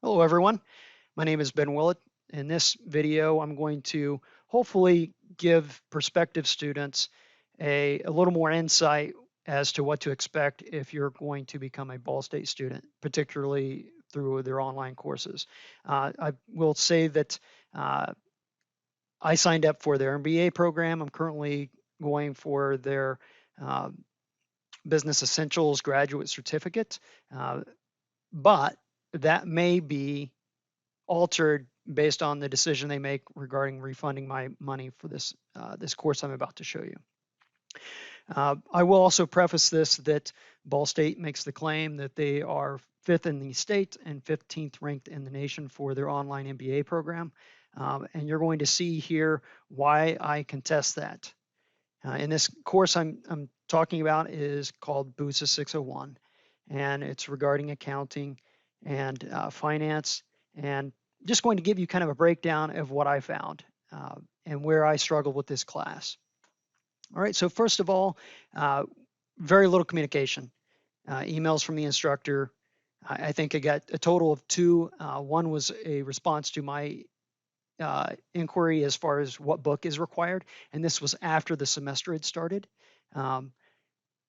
Hello everyone, my name is Ben Willett. In this video, I'm going to hopefully give prospective students a little more insight as to what to expect if you're going to become a Ball State student, particularly through their online courses. I will say that I signed up for their MBA program. I'm currently going for their uh, Business Essentials graduate certificate, but that may be altered based on the decision they make regarding refunding my money for this course I'm about to show you. I will also preface this that Ball State makes the claim that they are 5th in the state and 15th ranked in the nation for their online MBA program. And you're going to see here why I contest that. In this course I'm talking about is called BUSA 601, and it's regarding accounting and finance, and just going to give you kind of a breakdown of what I found and where I struggled with this class. All right, so first of all, very little communication. Emails from the instructor. I think I got a total of 2. One was a response to my inquiry as far as what book is required, and this was after the semester had started.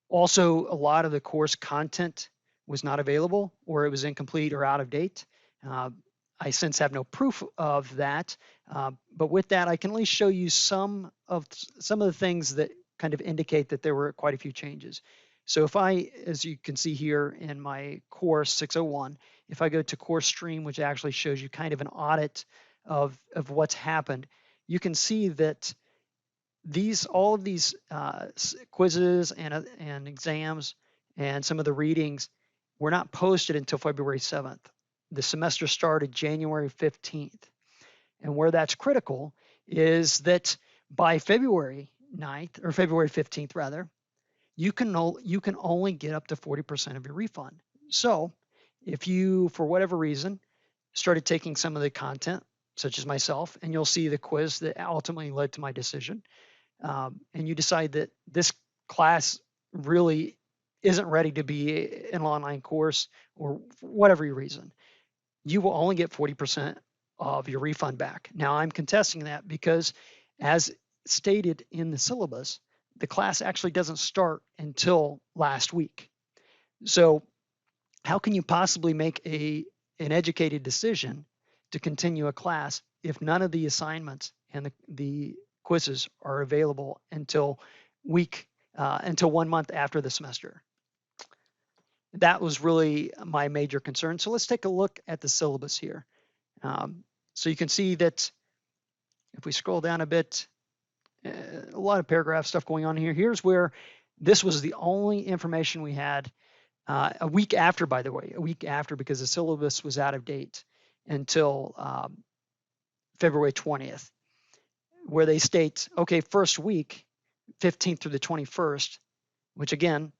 Also, a lot of the course content was not available, or it was incomplete or out of date. I since have no proof of that, but with that, I can at least show you some of the things that kind of indicate that there were quite a few changes. So if I, as you can see here in my course 601, if I go to course stream, which actually shows you kind of an audit of what's happened, you can see that all of these quizzes and exams and some of the readings were not posted until February 7th. The semester started January 15th. And where that's critical is that by February 9th, or February 15th rather, you can only get up to 40% of your refund. So if you, for whatever reason, started taking some of the content, such as myself, and you'll see the quiz that ultimately led to my decision, and you decide that this class really isn't ready to be an online course, or for whatever your reason, you will only get 40% of your refund back. Now, I'm contesting that because, as stated in the syllabus, the class actually doesn't start until last week. So how can you possibly make an educated decision to continue a class if none of the assignments and the quizzes are available until 1 month after the semester? That was really my major concern. So let's take a look at the syllabus here. So you can see that if we scroll down a bit, a lot of paragraph stuff going on here. Here's where this was the only information we had a week after, by the way, because the syllabus was out of date until February 20th, where they state, okay, first week, 15th through the 21st, which again,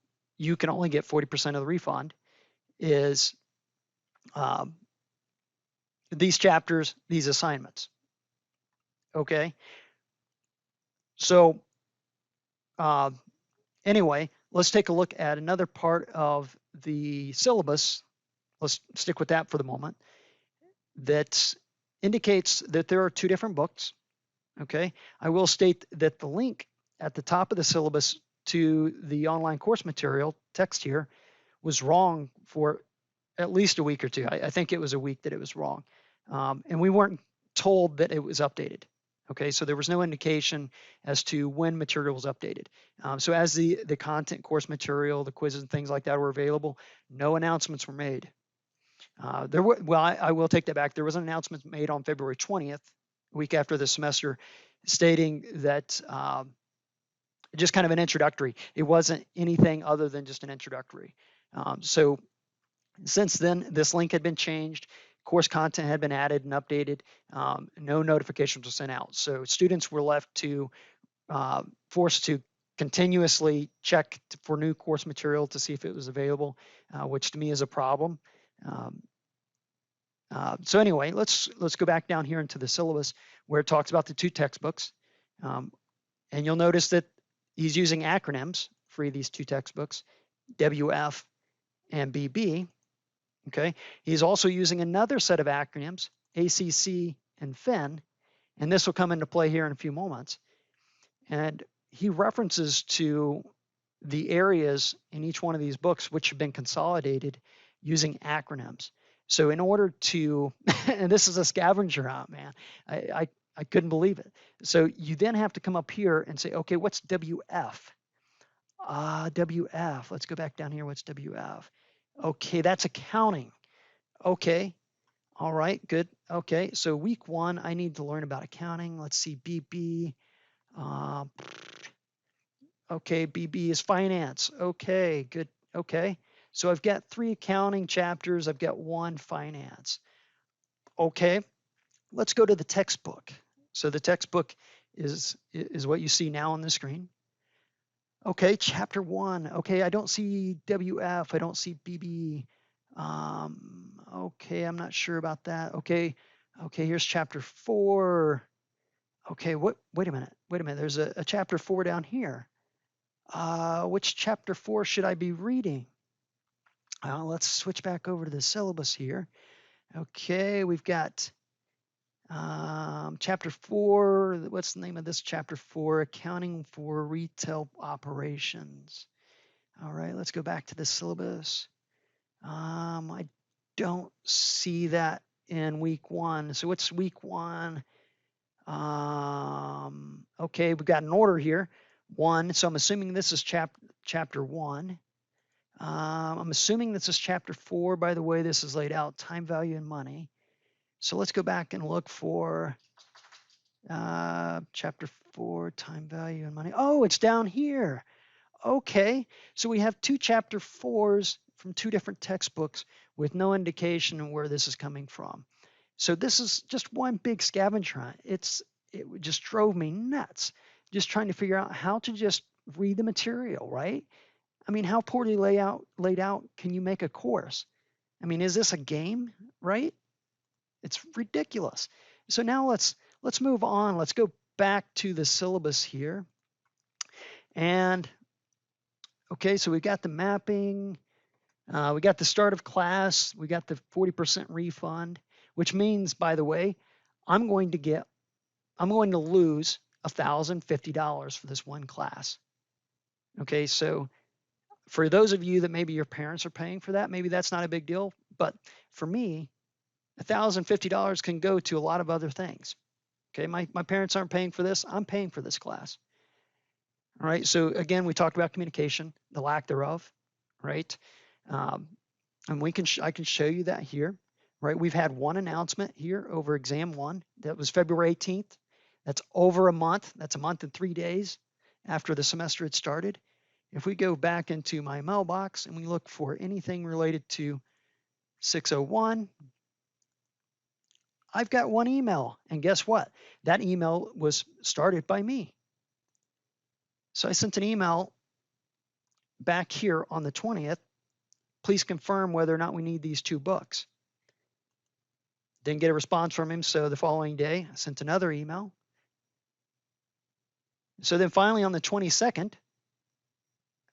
you can only get 40% of the refund, is these chapters, these assignments. Okay. So anyway, let's take a look at another part of the syllabus. Let's stick with that for the moment. That indicates that there are 2 different books. Okay. I will state that the link at the top of the syllabus to the online course material text here was wrong for at least a week or 2. I think it was a week that it was wrong. And we weren't told that it was updated. Okay, so there was no indication as to when material was updated. So as the content, course material, the quizzes and things like that were available, no announcements were made. I will take that back. There was an announcement made on February 20th, a week after the semester, stating that just kind of an introductory. It wasn't anything other than just an introductory. So since then, this link had been changed. Course content had been added and updated. No notifications were sent out. So students were left to forced to continuously check for new course material to see if it was available, which to me is a problem. So anyway, let's go back down here into the syllabus where it talks about the 2 textbooks. And you'll notice that he's using acronyms for these 2 textbooks, WF and BB, Okay, he's also using another set of acronyms, ACC and FIN, and this will come into play here in a few moments. And he references to the areas in each one of these books which have been consolidated using acronyms. So in order to, and this is a scavenger hunt, man, I couldn't believe it. So you then have to come up here and say, okay, what's WF? WF, let's go back down here, what's WF? Okay, that's accounting. Okay, all right, good. Okay, so week 1, I need to learn about accounting. Let's see, BB. Okay, BB is finance. Okay, good. Okay, so I've got 3 accounting chapters. I've got 1 finance. Okay, let's go to the textbook. So the textbook is what you see now on the screen. Okay, chapter 1. Okay, I don't see WF. I don't see BB. Okay, I'm not sure about that. Okay, here's chapter 4. Okay, wait a minute. There's a chapter 4 down here. Which chapter 4 should I be reading? Let's switch back over to the syllabus here. Okay, we've got chapter 4. What's the name of this chapter 4? Accounting for retail operations. All right, let's go back to the syllabus. I don't see that in week 1. So what's week 1? Okay, we've got an order here. 1, so I'm assuming this is chapter 1. I'm assuming this is chapter 4. By the way, this is laid out, time, value, and money. So let's go back and look for chapter 4, time, value, and money. Oh, it's down here. Okay, so we have 2 chapter 4s from 2 different textbooks with no indication of where this is coming from. So this is just one big scavenger hunt. It just drove me nuts, just trying to figure out how to just read the material, right? I mean, how poorly laid out can you make a course? I mean, is this a game, right? It's ridiculous. So now let's move on. Let's go back to the syllabus here. And okay, so we got the mapping, we got the start of class, we got the 40% refund, which means, by the way, I'm going to lose $1,050 for this one class. Okay, so for those of you that maybe your parents are paying for that, maybe that's not a big deal. But for me, $1,050 can go to a lot of other things. Okay, my parents aren't paying for this. I'm paying for this class. All right, so again, we talked about communication, the lack thereof, right? And I can show you that here, right? We've had one announcement here over exam 1. That was February 18th. That's over a month. That's a month and 3 days after the semester had started. If we go back into my mailbox and we look for anything related to 601, I've got one email. And guess what? That email was started by me. So I sent an email back here on the 20th. Please confirm whether or not we need these 2 books. Didn't get a response from him, so the following day, I sent another email. So then finally on the 22nd,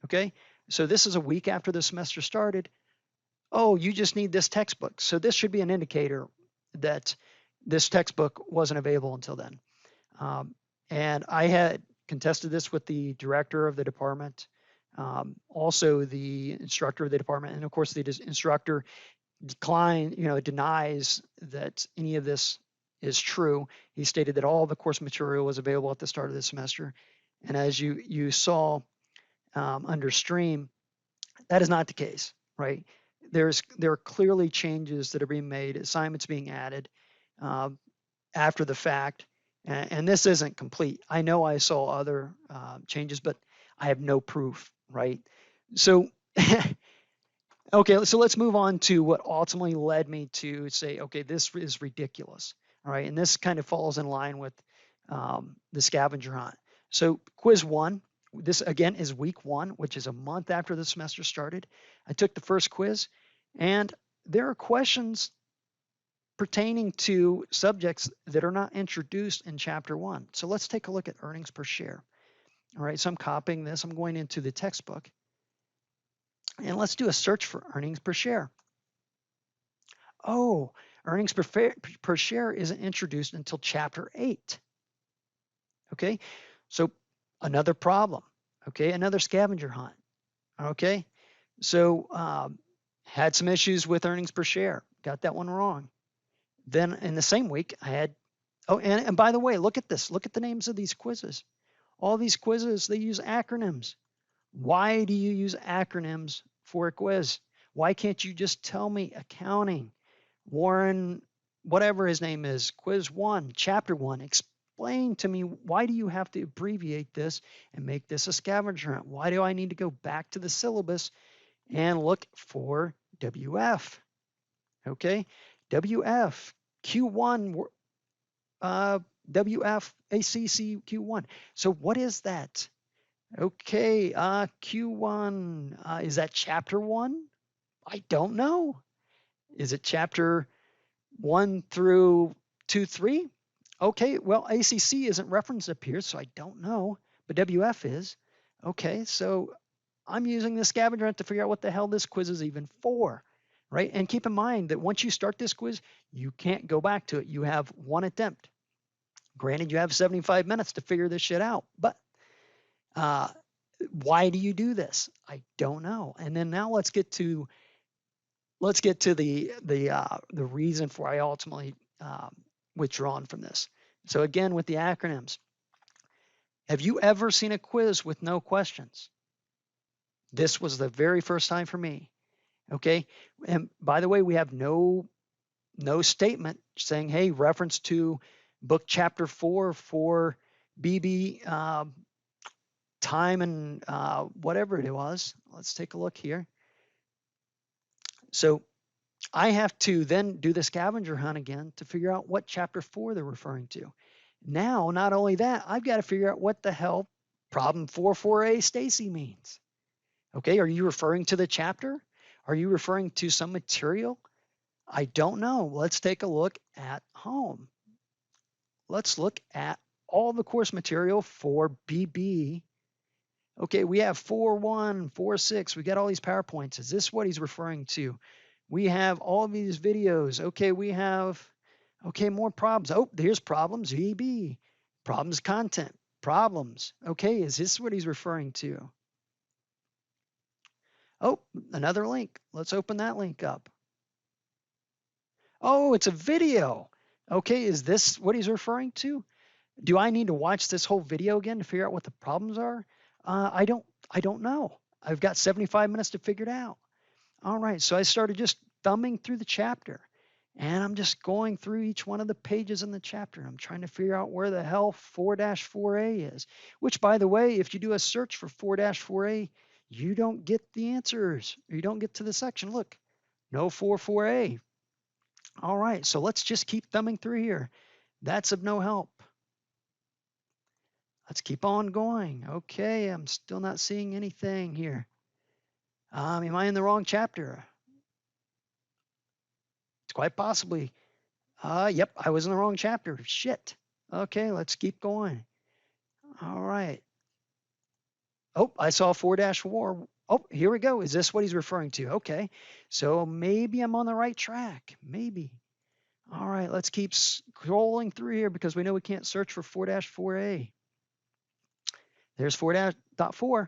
okay, so this is a week after the semester started. Oh, you just need this textbook. So this should be an indicator that this textbook wasn't available until then. And I had contested this with the director of the department, also the instructor of the department, and of course the instructor denies that any of this is true. He stated that all the course material was available at the start of the semester. And as you saw under stream, that is not the case, right? There are clearly changes that are being made, assignments being added after the fact, and this isn't complete. I know I saw other changes, but I have no proof, right? So, okay, so let's move on to what ultimately led me to say, okay, this is ridiculous, all right? And this kind of falls in line with the scavenger hunt. So quiz 1, this again is week 1, which is a month after the semester started. I took the first quiz, and there are questions pertaining to subjects that are not introduced in chapter 1. So let's take a look at earnings per share. All right, so I'm copying this. I'm going into the textbook, and let's do a search for earnings per share. oh, earnings per share isn't introduced until chapter 8. Okay, so another problem. Okay, another scavenger hunt. Okay, so had some issues with earnings per share. Got that one wrong. Then in the same week, I had, oh, and by the way, look at this. Look at the names of these quizzes. All these quizzes, they use acronyms. Why do you use acronyms for a quiz? Why can't you just tell me accounting, Warren, whatever his name is, quiz 1, chapter 1, explain to me, why do you have to abbreviate this and make this a scavenger hunt? Why do I need to go back to the syllabus and look for WF? Okay, WF, Q1, WF, ACC, Q1. So what is that? Okay, Q1, is that chapter 1? I don't know. Is it chapter 1 through 2, 3? Okay, well, ACC isn't referenced up here, so I don't know, but WF is. Okay, so I'm using the scavenger hunt to figure out what the hell this quiz is even for, right? And keep in mind that once you start this quiz, you can't go back to it. You have one attempt. Granted, you have 75 minutes to figure this shit out, but why do you do this? I don't know. And then now let's get to the reason for I ultimately withdrawn from this. So again, with the acronyms, have you ever seen a quiz with no questions? This was the very first time for me. Okay, and by the way, we have no statement saying, hey, reference to book chapter 4 for BB time and whatever it was. Let's take a look here. So I have to then do the scavenger hunt again to figure out what chapter 4 they're referring to. Now, not only that, I've got to figure out what the hell problem 44A Stacy means. Okay, are you referring to the chapter? Are you referring to some material? I don't know. Let's take a look at home. Let's look at all the course material for BB. Okay, we have 4.1, 4.6. We got all these PowerPoints. Is this what he's referring to? We have all of these videos. Okay, we have, okay, more problems. Oh, here's problems, EB. Problems content, problems. Okay, is this what he's referring to? Oh, another link. Let's open that link up. Oh, it's a video. Okay, is this what he's referring to? Do I need to watch this whole video again to figure out what the problems are? I don't know. I've got 75 minutes to figure it out. All right, so I started just thumbing through the chapter, and I'm just going through each one of the pages in the chapter. I'm trying to figure out where the hell 4-4A is, which, by the way, if you do a search for 4-4A, you don't get the answers. You don't get to the section. Look, no 4-4A. All right, so let's just keep thumbing through here. That's of no help. Let's keep on going. Okay, I'm still not seeing anything here. Am I in the wrong chapter? It's quite possibly. Yep, I was in the wrong chapter. Shit. Okay, let's keep going. All right. Oh, I saw 4-4. Oh, here we go. Is this what he's referring to? Okay, so maybe I'm on the right track. Maybe. All right, let's keep scrolling through here because we know we can't search for 4-4A. There's 4.4.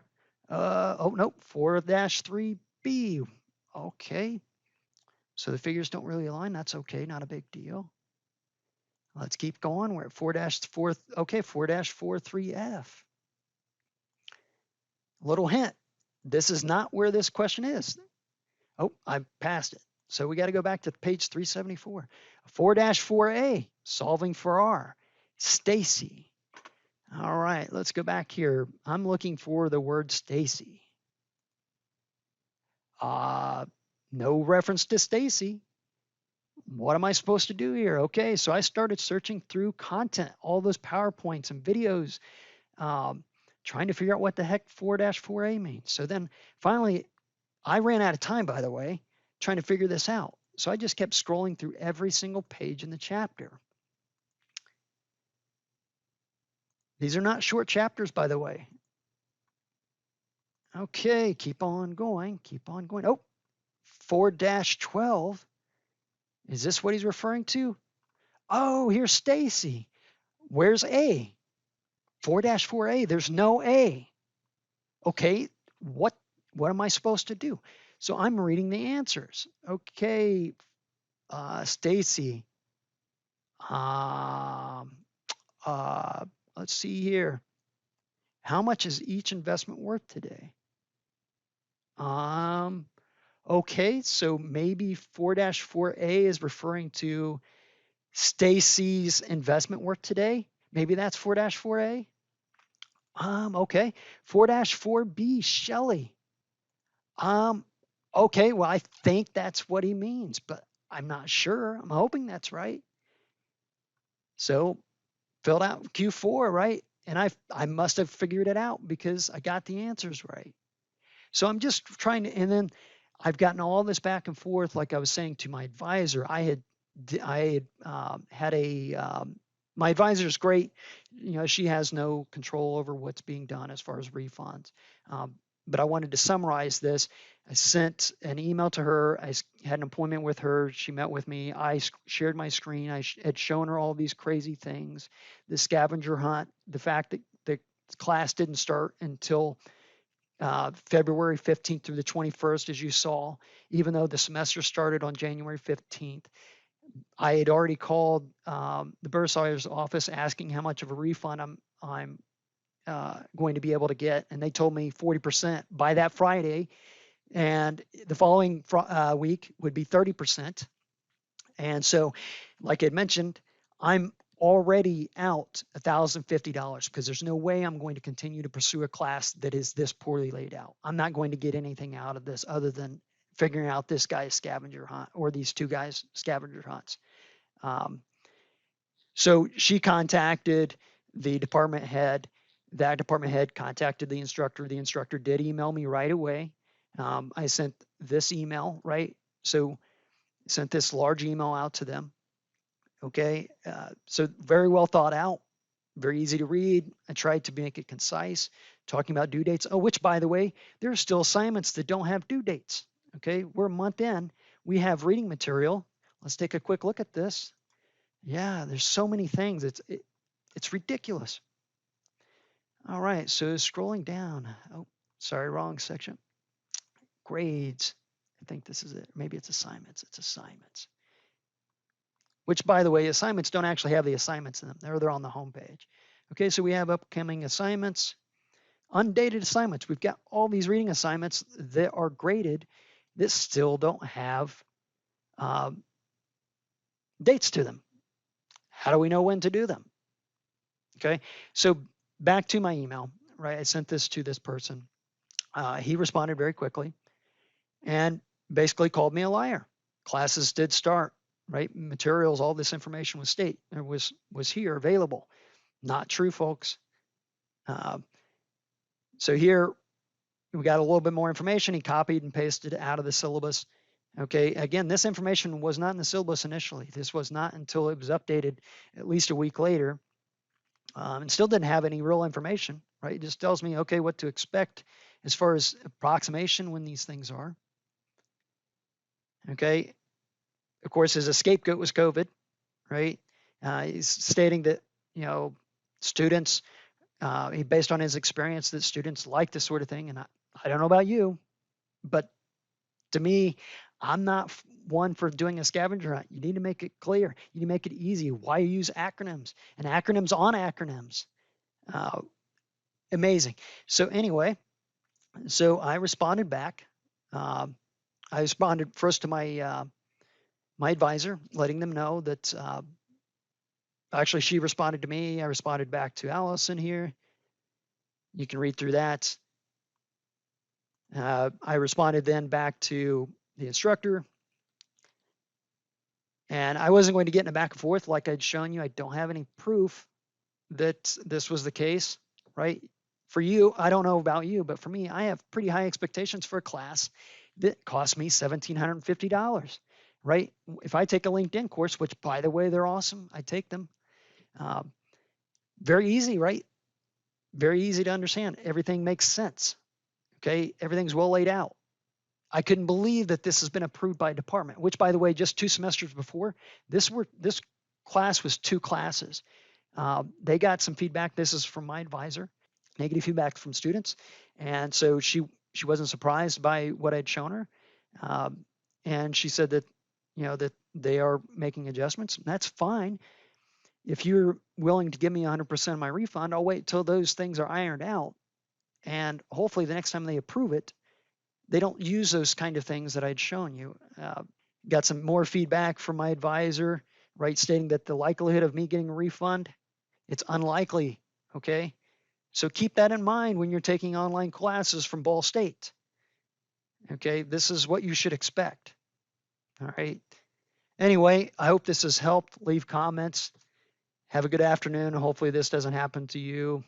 Oh, no, 4-3B. Okay. So the figures don't really align. That's okay. Not a big deal. Let's keep going. We're at 4-4. Okay, 4-43F. Little hint. This is not where this question is. Oh, I passed it. So we got to go back to page 374. 4-4A, solving for R. Stacy. All right, let's go back here. I'm looking for the word Stacy. No reference to Stacy. What am I supposed to do here? Okay, so I started searching through content, all those PowerPoints and videos, trying to figure out what the heck 4-4A means. So then finally, I ran out of time, by the way, trying to figure this out. So I just kept scrolling through every single page in the chapter. These are not short chapters, by the way. Okay, keep on going, keep on going. Oh, 4-12 Is this what he's referring to? Oh, here's Stacy. Where's A? 4-4A. There's no A. Okay, what am I supposed to do? So I'm reading the answers. Okay, Stacy. Um, uh, let's see here. How much is each investment worth today? Um, okay, so maybe 4-4A is referring to Stacy's investment worth today. Maybe that's 4-4A. Okay. 4-4B, Shelley. Um, okay, well, I think that's what he means, but I'm not sure. I'm hoping that's right. So filled out Q4, right? And I must have figured it out because I got the answers right. So I'm just trying to, and then I've gotten all this back and forth, like I was saying to my advisor. Had a my advisor is great. You know, she has no control over what's being done as far as refunds. Um, but I wanted to summarize this. I sent an email to her. I had an appointment with her. She met with me. I shared my screen. I had shown her all these crazy things, the scavenger hunt, the fact that the class didn't start until February 15th through the 21st, as you saw, even though the semester started on January 15th. I had already called the bursar's office asking how much of a refund I'm going to be able to get, and they told me 40% by that Friday, and the following week would be 30%. And so, like I had mentioned, I'm already out $1,050 because there's no way I'm going to continue to pursue a class that is this poorly laid out. I'm not going to get anything out of this other than figuring out this guy's scavenger hunt or these two guys' scavenger hunts. Um, so she contacted the department head. That department head contacted the instructor. The instructor did email me right away. I sent this email, right? So sent this large email out to them. Okay, so very well thought out, very easy to read. I tried to make it concise, talking about due dates. Oh, which, by the way, there are still assignments that don't have due dates. Okay, we're a month in. We have reading material. Let's take a quick look at this. Yeah, there's so many things. It's ridiculous. All right, so scrolling down. Oh, sorry, wrong section. Grades. I think this is it. Maybe it's assignments. It's assignments. Which, by the way, assignments don't actually have the assignments in them. They're on the home page. Okay, so we have upcoming assignments, undated assignments. We've got all these reading assignments that are graded that still don't have dates to them. How do we know when to do them? Okay, so back to my email, right? I sent this to this person. He responded very quickly and basically called me a liar. Classes did start, right? Materials, all this information was here available. Not true, folks. So here we got a little bit more information. He copied and pasted out of the syllabus. Okay, again, this information was not in the syllabus initially. This was not until it was updated at least a week later, and still didn't have any real information, right? It just tells me, okay, what to expect as far as approximation when these things are. Okay, of course, his scapegoat was COVID, right? He's stating that, you know, students, based on his experience, that students like this sort of thing. And I don't know about you, but to me, I'm not one for doing a scavenger hunt. You need to make it clear. You need to make it easy. Why use acronyms and acronyms on acronyms? Amazing. So anyway, so I responded back. I responded first to my my advisor, letting them know that actually she responded to me. I responded back to Allison here. You can read through that. I responded then back to the instructor. And I wasn't going to get in a back and forth like I'd shown you. I don't have any proof that this was the case, right? For you, I don't know about you, but for me, I have pretty high expectations for a class that cost me $1,750, right? If I take a LinkedIn course, which by the way, they're awesome, I take them. Very easy, right? Very easy to understand. Everything makes sense. Okay, everything's well laid out. I couldn't believe that this has been approved by a department, which, by the way, just 2 semesters before, this class was 2 classes. They got some feedback. This is from my advisor, negative feedback from students. And so she wasn't surprised by what I'd shown her. And she said that, that they are making adjustments. And that's fine. If you're willing to give me 100% of my refund, I'll wait till those things are ironed out. And hopefully the next time they approve it, they don't use those kind of things that I'd shown you. Got some more feedback from my advisor, right, stating that the likelihood of me getting a refund, it's unlikely, okay? So keep that in mind when you're taking online classes from Ball State, okay? This is what you should expect, all right? Anyway, I hope this has helped. Leave comments. Have a good afternoon. Hopefully this doesn't happen to you.